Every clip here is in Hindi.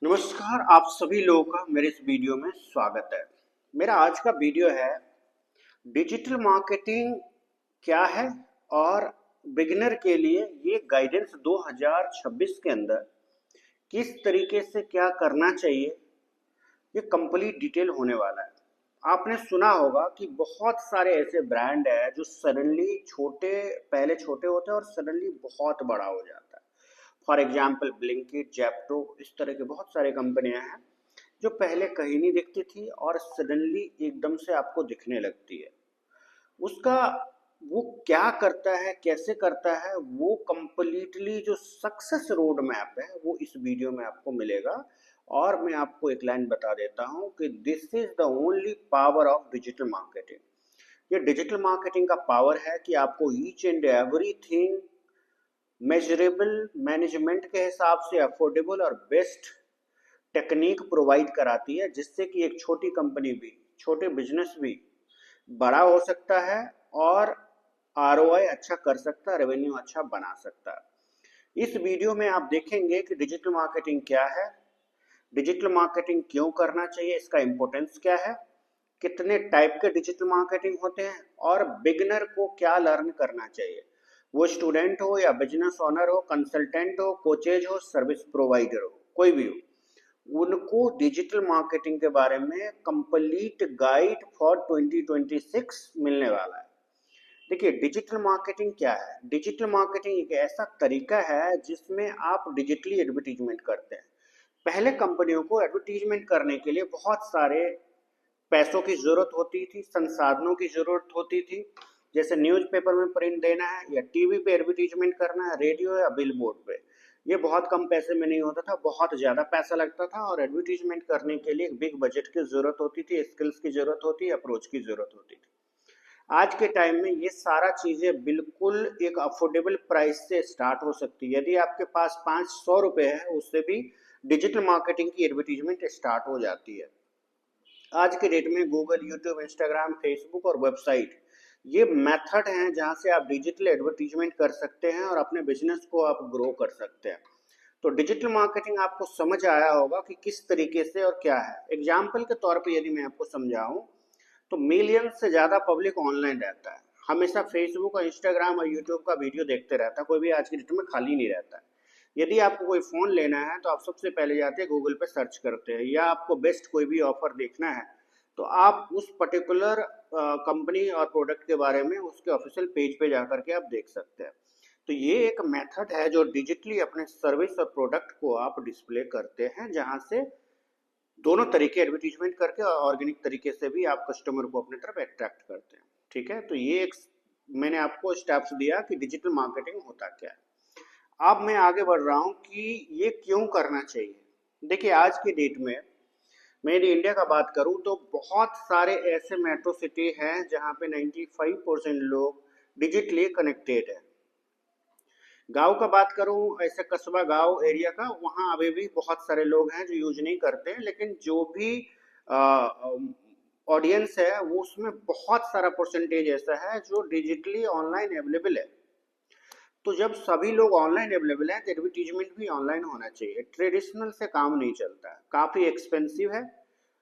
नमस्कार, आप सभी लोगों का मेरे इस वीडियो में स्वागत है। मेरा आज का वीडियो है डिजिटल मार्केटिंग क्या है और बिगिनर के लिए ये गाइडेंस 2026 के अंदर किस तरीके से क्या करना चाहिए, ये कंप्लीट डिटेल होने वाला है। आपने सुना होगा कि बहुत सारे ऐसे ब्रांड है जो सडनली छोटे, पहले छोटे होते हैं और सडनली बहुत बड़ा हो जाता है। फॉर एग्जाम्पल ब्लिंकिट, जेप्टो, इस तरह के बहुत सारे कंपनियां हैं जो पहले कहीं नहीं दिखती थी और सडनली एकदम से आपको दिखने लगती है। उसका वो क्या करता है, कैसे करता है, वो कंप्लीटली जो सक्सेस रोड मैप है वो इस वीडियो में आपको मिलेगा। और मैं आपको एक लाइन बता देता हूं कि this is the only power of digital marketing. ये डिजिटल मार्केटिंग का पावर है कि आपको each and everything measurable, management के हिसाब से अफोर्डेबल और बेस्ट टेक्निक प्रोवाइड कराती है, जिससे कि एक छोटी कंपनी भी, छोटे बिजनेस भी बड़ा हो सकता है और आरओआई अच्छा कर सकता है, रेवेन्यू अच्छा बना सकता है। इस वीडियो में आप देखेंगे कि डिजिटल मार्केटिंग क्या है, डिजिटल मार्केटिंग क्यों करना चाहिए, इसका इंपॉर्टेंस क्या है, कितने टाइप के डिजिटल मार्केटिंग होते हैं और बिगिनर को क्या लर्न करना चाहिए। वो स्टूडेंट हो या बिजनेस ओनर हो, कंसल्टेंट हो, कोचेज हो, सर्विस प्रोवाइडर हो, कोई भी हो, उनको डिजिटल मार्केटिंग के बारे में कंप्लीट गाइड फॉर 2026 मिलने वाला है। देखिए, डिजिटल मार्केटिंग क्या है। डिजिटल मार्केटिंग एक ऐसा तरीका है जिसमें आप डिजिटली एडवर्टीजमेंट करते हैं। पहले कंपनियों को एडवर्टीजमेंट करने के लिए बहुत सारे पैसों की जरूरत होती थी, संसाधनों की जरूरत होती थी। जैसे न्यूज़पेपर में प्रिंट देना है या टीवी पे एडवर्टीजमेंट करना है, रेडियो या बिलबोर्ड पे, ये बहुत कम पैसे में नहीं होता था, बहुत ज़्यादा पैसा लगता था और एडवर्टीजमेंट करने के लिए एक बिग बजट की ज़रूरत होती थी, स्किल्स की ज़रूरत होती, अप्रोच की ज़रूरत होती थी। आज के टाइम में ये सारा चीज़ें बिल्कुल एक अफोर्डेबल प्राइस से स्टार्ट हो सकती है। यदि आपके पास 500 रुपये है, उससे भी डिजिटल मार्केटिंग की एडवर्टीजमेंट स्टार्ट हो जाती है। आज के डेट में गूगल, यूट्यूब, इंस्टाग्राम, फेसबुक और वेबसाइट, ये मेथड हैं जहां से आप डिजिटल एडवर्टीजमेंट कर सकते हैं और अपने बिजनेस को आप ग्रो कर सकते हैं। तो डिजिटल मार्केटिंग आपको समझ आया होगा कि किस तरीके से और क्या है। एग्जाम्पल के तौर पे यदि मैं आपको समझाऊं तो मिलियन से ज़्यादा पब्लिक ऑनलाइन रहता है, हमेशा फेसबुक और इंस्टाग्राम और यूट्यूब का वीडियो देखते रहता है, कोई भी आज की डेट में खाली नहीं रहता है। यदि आपको कोई फ़ोन लेना है तो आप सबसे पहले जाते हैं गूगल पे सर्च करते हैं, या आपको बेस्ट कोई भी ऑफर देखना है तो आप उस पर्टिकुलर कंपनी और प्रोडक्ट के बारे में उसके ऑफिशियल पेज पे जा करके आप देख सकते हैं। तो ये एक मेथड है जो डिजिटली अपने सर्विस और प्रोडक्ट को आप डिस्प्ले करते हैं, जहां से दोनों तरीके एडवर्टीजमेंट करके और ऑर्गेनिक तरीके से भी आप कस्टमर को अपनी तरफ अट्रैक्ट करते हैं। ठीक है, तो ये एक मैंने आपको स्टेप्स दिया कि डिजिटल मार्केटिंग होता क्या है। अब मैं आगे बढ़ रहा हूँ कि ये क्यों करना चाहिए। देखिए, आज की डेट में मैं यदि इंडिया का बात करूँ तो बहुत सारे ऐसे मेट्रो सिटी हैं जहाँ पे 95% लोग डिजिटली कनेक्टेड है। गांव का बात करूं, ऐसे कस्बा गांव एरिया का, वहाँ अभी भी बहुत सारे लोग हैं जो यूज नहीं करते हैं, लेकिन जो भी ऑडियंस है वो उसमें बहुत सारा परसेंटेज ऐसा है जो डिजिटली ऑनलाइन अवेलेबल है। तो जब सभी लोग ऑनलाइन अवेलेबल हैं तो एडवर्टीजमेंट भी ऑनलाइन होना चाहिए। ट्रेडिशनल से काम नहीं चलता है, काफ़ी एक्सपेंसिव है।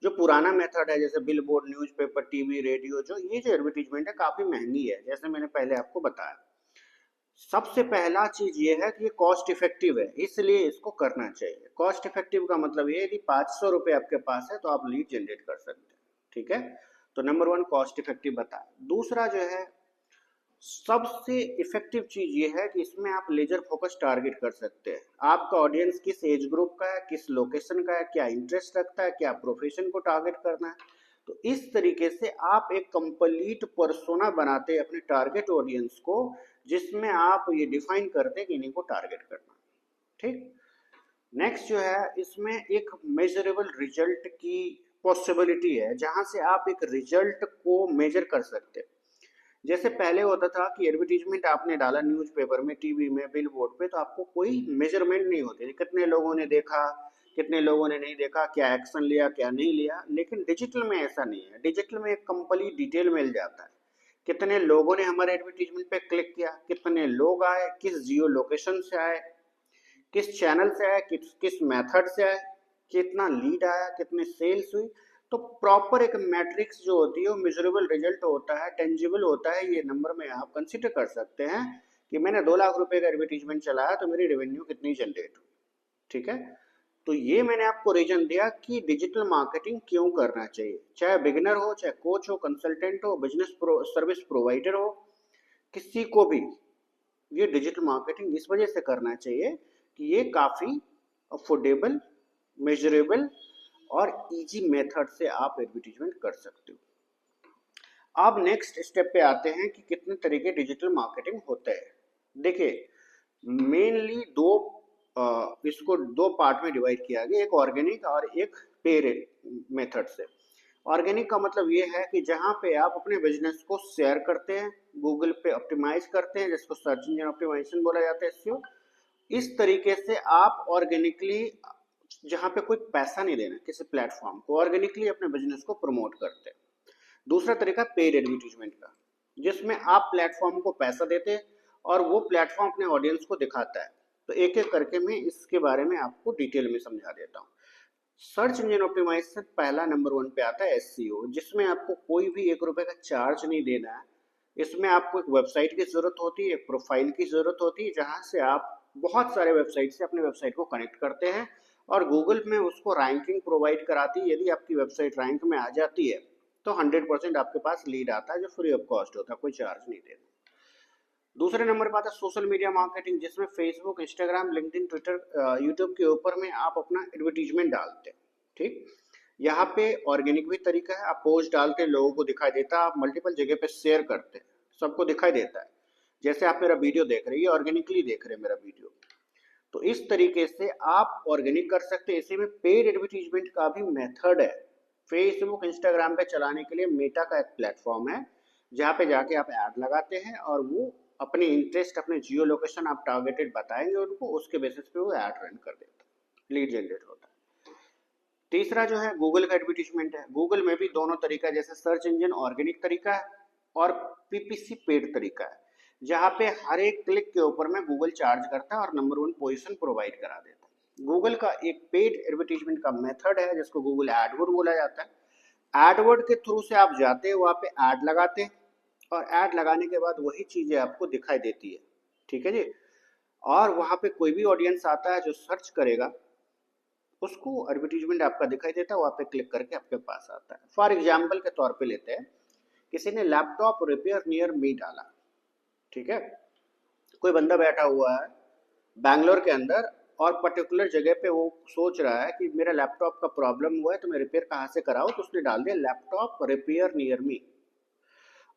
जो पुराना मेथड है जैसे bill board, newspaper, TV, radio, जो ये जो एडवर्टीजमेंट है काफ़ी महंगी है, जैसे मैंने पहले आपको बताया। सबसे पहला चीज ये है कि ये कॉस्ट इफेक्टिव है, इसलिए इसको करना चाहिए। कॉस्ट इफेक्टिव का मतलब ये है कि 500 रुपये आपके पास है तो आप लीड जनरेट कर सकते हैं। ठीक है, तो नंबर वन कॉस्ट इफेक्टिव बताया। दूसरा जो है, सबसे इफेक्टिव चीज ये है कि इसमें आप लेजर फोकस टारगेट कर सकते हैं। आपका ऑडियंस किस एज ग्रुप का है, किस लोकेशन का है, क्या इंटरेस्ट रखता है, क्या प्रोफेशन को टारगेट करना है। तो इस तरीके से आप एक कंप्लीट पर्सोना बनाते हैं अपने टारगेट ऑडियंस को, जिसमें आप ये डिफाइन करते हैं कि इन्हीं को टारगेट करना। ठीक, नेक्स्ट जो है, इसमें एक मेजरेबल रिजल्ट की पॉसिबिलिटी है, जहां से आप एक रिजल्ट को मेजर कर सकते हैं। जैसे पहले होता था कि एडवर्टीजमेंट आपने डाला न्यूज़पेपर में, टीवी में, बिल बोर्ड पे, तो आपको कोई मेजरमेंट नहीं होती, कितने लोगों ने देखा, कितने लोगों ने नहीं देखा, क्या एक्शन लिया, क्या नहीं लिया। लेकिन डिजिटल में ऐसा नहीं है। डिजिटल में एक कंप्लीट डिटेल मिल जाता है, कितने लोगों ने हमारे एडवर्टीजमेंट पे क्लिक किया, कितने लोग आए, किस जियो लोकेशन से आए, किस चैनल से आए, किस किस मेथड से आए। कितना लीड आया, कितने सेल्स हुई। तो प्रॉपर एक मैट्रिक्स जो होती है वो मेजरेबल रिजल्ट होता है, टेंजिबल होता है। ये नंबर में आप कंसिडर कर सकते हैं कि मैंने 2 लाख रुपए का एडवर्टीजमेंट चलाया तो मेरी रेवेन्यू कितनी जनरेट हुई। ठीक है, तो ये मैंने आपको रीजन दिया कि डिजिटल मार्केटिंग क्यों करना चाहिए, चाहे बिगिनर हो, चाहे कोच हो, कंसल्टेंट हो, सर्विस प्रोवाइडर हो, किसी को भी ये डिजिटल मार्केटिंग इस वजह से करना चाहिए कि ये काफ़ी अफोर्डेबल, मेजरेबल और इजी मेथड से आप एडवर्टीजमेंट कर सकते हो। अब नेक्स्ट स्टेप पे आते हैं कि कितने तरीके डिजिटल मार्केटिंग होते हैं। देखिए, मेनली इसको दो पार्ट में डिवाइड किया गया, एक ऑर्गेनिक और एक पेड मेथड से। ऑर्गेनिक का मतलब ये है कि जहां पे आप अपने बिजनेस को शेयर करते हैं, गूगल पे ऑप्टिमाइज करते हैं, जिसको सर्च इंजन ऑप्टिमाइजेशन बोला जाता है एसईओ। इस तरीके से आप ऑर्गेनिकली, जहां पे कोई पैसा नहीं देना किसी प्लेटफॉर्म को, ऑर्गेनिकली अपने बिजनेस को प्रमोट करते हैं। दूसरा तरीका पेड एडवर्टीजमेंट का, जिसमें आप प्लेटफॉर्म को पैसा देते हैं और वो प्लेटफॉर्म अपने ऑडियंस को दिखाता है। तो एक एक करके मैं इसके बारे में आपको डिटेल में समझा देता हूँ। सर्च इंजन ऑप्टिमाइजेशन पहला नंबर 1 पे आता है एसईओ, जिसमें आपको कोई भी 1 रुपए का चार्ज नहीं देना है। इसमें आपको एक वेबसाइट की जरूरत होती है, एक प्रोफाइल की जरूरत होती है, जहां से आप बहुत सारे वेबसाइट से अपने वेबसाइट को कनेक्ट करते हैं और गूगल में उसको रैंकिंग प्रोवाइड कराती है। यदि आपकी वेबसाइट रैंक में आ जाती है तो 100% आपके पास लीड आता है, जो फ्री ऑफ कॉस्ट होता है, कोई चार्ज नहीं देना। दूसरे नंबर पर आता है सोशल मीडिया मार्केटिंग, जिसमें Facebook, Instagram, LinkedIn, Twitter, YouTube के ऊपर में आप अपना एडवर्टीजमेंट डालते हैं। ठीक, यहाँ पे ऑर्गेनिक भी तरीका है, आप पोस्ट डालते हैं, लोगों को दिखाई देता है, आप मल्टीपल जगह पे शेयर करते हैं, सबको दिखाई देता है। जैसे आप मेरा वीडियो देख रहे हैं, ये ऑर्गेनिकली देख रहे हैं मेरा वीडियो। तो इस तरीके से आप ऑर्गेनिक कर सकते हैं। इसी में पेड एडवर्टीजमेंट का भी मेथड है। फेसबुक, इंस्टाग्राम पे चलाने के लिए मेटा का एक प्लेटफॉर्म है, जहाँ पे जाके आप ऐड लगाते हैं और वो अपने इंटरेस्ट, अपने जियो लोकेशन आप टारगेटेड बताएंगे उनको, उसके बेसिस पे वो ऐड रन कर देता है, लीड जनरेट होता है। तीसरा जो है गूगल का एडवर्टीजमेंट है। गूगल में भी दोनों तरीका है, जैसे सर्च इंजन ऑर्गेनिक तरीका है और पीपीसी पेड तरीका है, जहाँ पे हर एक क्लिक के ऊपर में गूगल चार्ज करता है और नंबर 1 पोजीशन प्रोवाइड करा देता है। गूगल का एक पेड एडवर्टीजमेंट का मेथड है, जिसको गूगल एडवर्ड बोला जाता है। एडवर्ड के थ्रू से आप जाते हैं, वहाँ पे ऐड लगाते हैं और ऐड लगाने के बाद वही चीजें आपको दिखाई देती है। ठीक है जी, और वहाँ पे कोई भी ऑडियंस आता है जो सर्च करेगा, उसको एडवर्टीजमेंट आपका दिखाई देता है, वहाँ पे क्लिक करके आपके पास आता है। फॉर एग्जाम्पल के तौर पे लेते हैं, किसी ने लैपटॉप रिपेयर नियर मी डाला। ठीक है, कोई बंदा बैठा हुआ है बैंगलोर के अंदर और पर्टिकुलर जगह पे वो सोच रहा है कि मेरा लैपटॉप का प्रॉब्लम हुआ है तो मैं रिपेयर कहाँ से कराऊँ, तो उसने डाल दिया लैपटॉप रिपेयर नियर मी,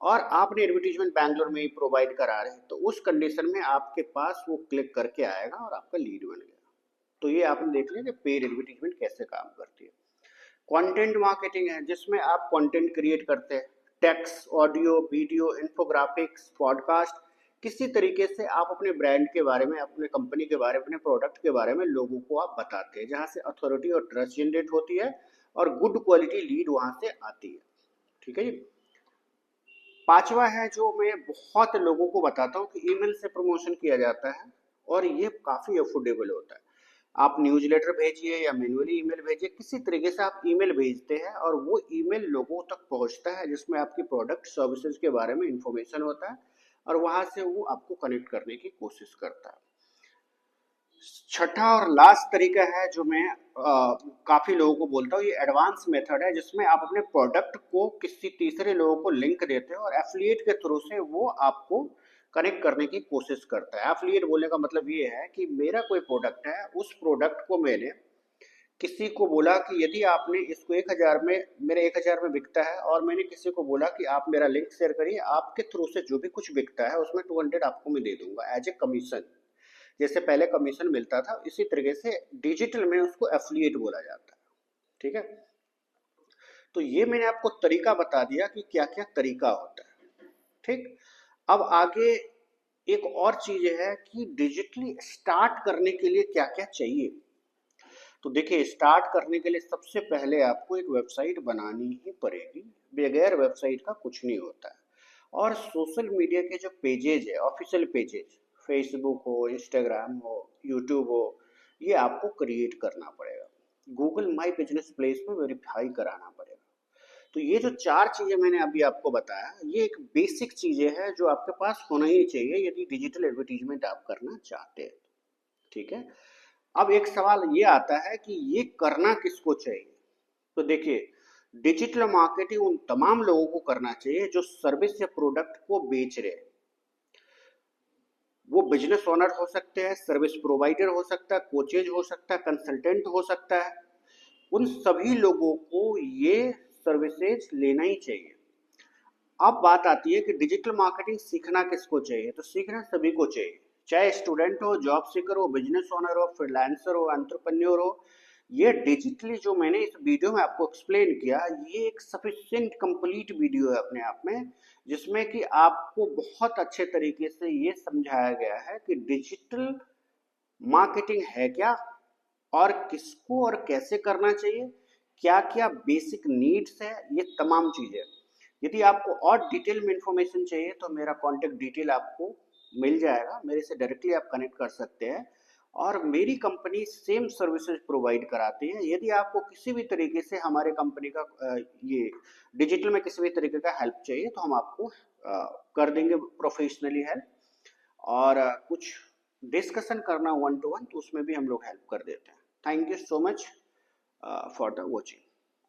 और आपने एडवर्टीजमेंट बैंगलोर में ही प्रोवाइड करा रहे हैं, तो उस कंडीशन में आपके पास वो क्लिक करके आएगा और आपका लीड बन गया। तो ये आपने देख लिया कि पेड एडवर्टीजमेंट कैसे काम करती है। कंटेंट मार्केटिंग है, जिसमें आप कंटेंट क्रिएट करते हैं, text, audio, video, infographics, podcast, किसी तरीके से आप अपने ब्रांड के बारे में, अपने कंपनी के बारे में, अपने प्रोडक्ट के बारे में लोगों को आप बताते हैं, जहां से अथॉरिटी और ट्रस्ट जनरेट होती है और गुड क्वालिटी लीड वहां से आती है। ठीक है जी। पांचवा है जो मैं बहुत लोगों को बताता हूँ कि ईमेल से प्रमोशन किया जाता है और ये काफी अफोर्डेबल होता है। आप न्यूज़लेटर भेजिए या मैन्युअली ईमेल भेजिए, किसी तरीके से आप ईमेल भेजते हैं और वो ईमेल लोगों तक पहुंचता है, जिसमें आपकी प्रोडक्ट सर्विसेज के बारे में इंफॉर्मेशन होता है और वहां से वो आपको कनेक्ट करने की कोशिश करता है। छठा और लास्ट तरीका है जो मैं काफी लोगों को बोलता हूँ, ये एडवांस मेथड है, जिसमें आप अपने प्रोडक्ट को किसी तीसरे लोगों को लिंक देते हो और एफिलिएट के थ्रू से वो आपको कनेक्ट करने की कोशिश करता है। एफिलिएट बोलने का मतलब ये है कि मेरा कोई प्रोडक्ट है, उस प्रोडक्ट को मैंने किसी को बोला कि यदि आपने इसको 1000 में, मेरे 1000 में बिकता है, और मैंने किसी को बोला कि आप मेरा लिंक शेयर करिए, आपके थ्रू से जो भी कुछ बिकता है उसमें 200 आपको मैं दे दूंगा एज ए कमीशन। जैसे पहले कमीशन मिलता था, इसी तरीके से डिजिटल में उसको एफिलिएट बोला जाता है। ठीक है, तो ये मैंने आपको तरीका बता दिया कि क्या क्या तरीका होता है। ठीक, अब आगे एक और चीज है कि डिजिटली स्टार्ट करने के लिए क्या क्या चाहिए। तो देखिए, स्टार्ट करने के लिए सबसे पहले आपको एक वेबसाइट बनानी ही पड़ेगी, बगैर वेबसाइट का कुछ नहीं होता है। और सोशल मीडिया के जो पेजेज है, ऑफिशियल पेजेज, फेसबुक हो, इंस्टाग्राम हो, यूट्यूब हो, ये आपको क्रिएट करना पड़ेगा। गूगल माई बिजनेस प्लेस में वेरीफाई कराना पड़ेगा। तो ये जो 4 चीजें मैंने अभी आपको बताया, ये एक बेसिक चीजें हैं जो आपके पास होना ही चाहिए यदि डिजिटल एडवर्टीजमेंट आप करना चाहते हैं। ठीक है। अब एक सवाल ये आता है कि ये करना किसको चाहिए। तो देखिए, डिजिटल मार्केटिंग उन तमाम लोगों को करना चाहिए जो सर्विस या प्रोडक्ट को बेच रहे हैं। वो बिजनेस ओनर हो सकते हैं, सर्विस प्रोवाइडर हो सकता है, कोचेज हो सकता है, कंसल्टेंट हो सकता है। उन सभी लोगों को ये सर्विसेज लेना ही चाहिए। अब बात आती है कि डिजिटल मार्केटिंग सीखना किसको चाहिए। तो सीखना सभी को चाहिए, चाहे स्टूडेंट हो, जॉब सीकर हो, बिजनेस ओनर हो, फ्रीलांसर हो, एंटरप्रेन्योर हो। ये डिजिटली जो मैंने इस वीडियो में आपको एक्सप्लेन किया, ये एक सफिशिएंट कंप्लीट वीडियो है अपने आप में, जिसमें कि आपको बहुत अच्छे तरीके से ये समझाया गया है कि डिजिटल मार्केटिंग है क्या, और किसको और कैसे करना चाहिए, क्या क्या बेसिक नीड्स है, ये तमाम चीजें। यदि आपको और डिटेल में इंफॉर्मेशन चाहिए तो मेरा कॉन्टेक्ट डिटेल आपको मिल जाएगा, मेरे से डायरेक्टली आप कनेक्ट कर सकते हैं। और मेरी कंपनी सेम सर्विसेज प्रोवाइड कराती है। यदि आपको किसी भी तरीके से हमारे कंपनी का ये डिजिटल में किसी भी तरीके का हेल्प चाहिए तो हम आपको कर देंगे प्रोफेशनली हेल्प। और कुछ डिस्कशन करना 1 to 1 तो उसमें भी हम लोग हेल्प कर देते हैं। Thank you so much for the watching.